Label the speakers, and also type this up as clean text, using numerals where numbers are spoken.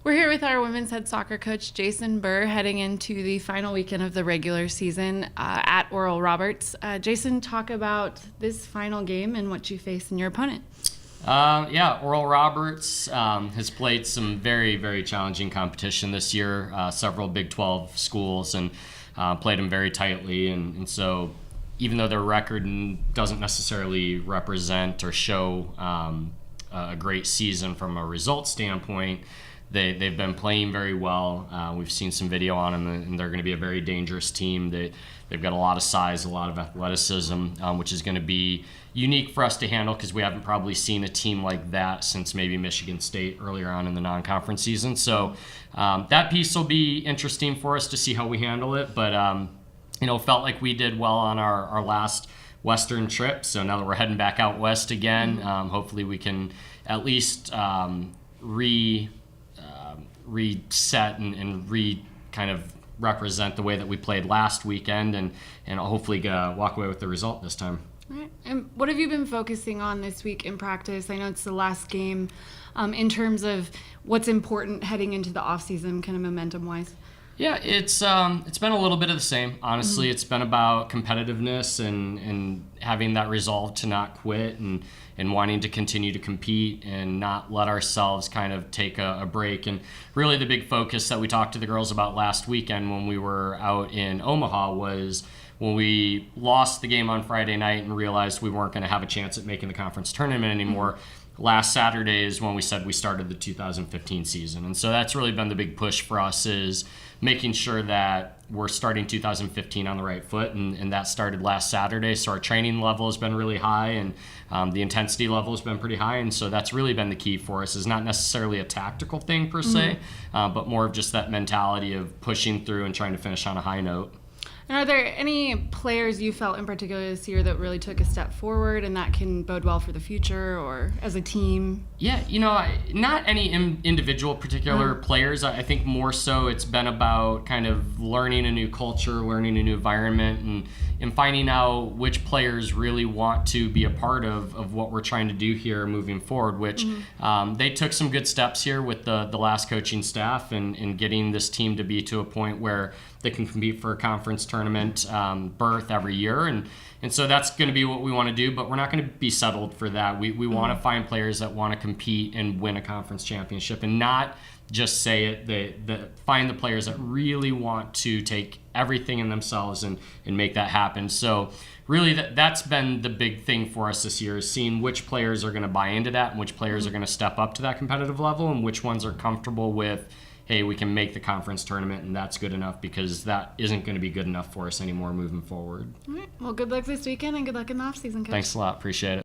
Speaker 1: We're here with our women's head soccer coach, Jason Burr, heading into the final weekend of the regular season at Oral Roberts. Jason, talk about this final game and what you face in your opponent.
Speaker 2: Oral Roberts has played some very, very challenging competition this year, several Big 12 schools, and played them very tightly. And so even though their record doesn't necessarily represent or show a great season from a result standpoint, they've been playing very well. We've seen some video on them, and they're going to be a very dangerous team. They've got a lot of size, a lot of athleticism, which is going to be unique for us to handle because we haven't probably seen a team like that since maybe Michigan State earlier on in the non-conference season. So that piece will be interesting for us to see how we handle it. But, felt like we did well on our last Western trip. So now that we're heading back out west again, hopefully we can at least reset and kind of represent the way that we played last weekend and hopefully walk away with the result this time.
Speaker 1: All right. And what have you been focusing on this week in practice? I know it's the last game in terms of what's important heading into the offseason, kind of momentum-wise.
Speaker 2: Yeah, it's been a little bit of the same. Honestly, It's been about competitiveness and having that resolve to not quit and wanting to continue to compete and not let ourselves kind of take a break. And really the big focus that we talked to the girls about last weekend when we were out in Omaha was when we lost the game on Friday night and realized we weren't going to have a chance at making the conference tournament anymore. Last Saturday is when we said we started the 2015 season. And so that's really been the big push for us, is making sure that we're starting 2015 on the right foot. And that started last Saturday. So our training level has been really high, and the intensity level has been pretty high. And so that's really been the key for us, is not necessarily a tactical thing per se, but more of just that mentality of pushing through and trying to finish on a high note.
Speaker 1: And are there any players you felt in particular this year that really took a step forward and that can bode well for the future or as a team?
Speaker 2: Yeah, not any individual particular players. I think more so it's been about kind of learning a new culture, learning a new environment, and finding out which players really want to be a part of what we're trying to do here moving forward, which they took some good steps here with the last coaching staff and getting this team to be to a point where they can compete for a conference tournament berth every year. And so that's going to be what we want to do, but we're not going to be settled for that. We want to find players that want to compete and win a conference championship, and not just say it. They find the players that really want to take everything in themselves and make that happen. So really that's been the big thing for us this year, is seeing which players are going to buy into that and which players are going to step up to that competitive level and which ones are comfortable with, hey, we can make the conference tournament and that's good enough, because that isn't going to be good enough for us anymore moving forward.
Speaker 1: All right. Well, good luck this weekend and good luck in the offseason, Coach.
Speaker 2: Thanks a lot. Appreciate it.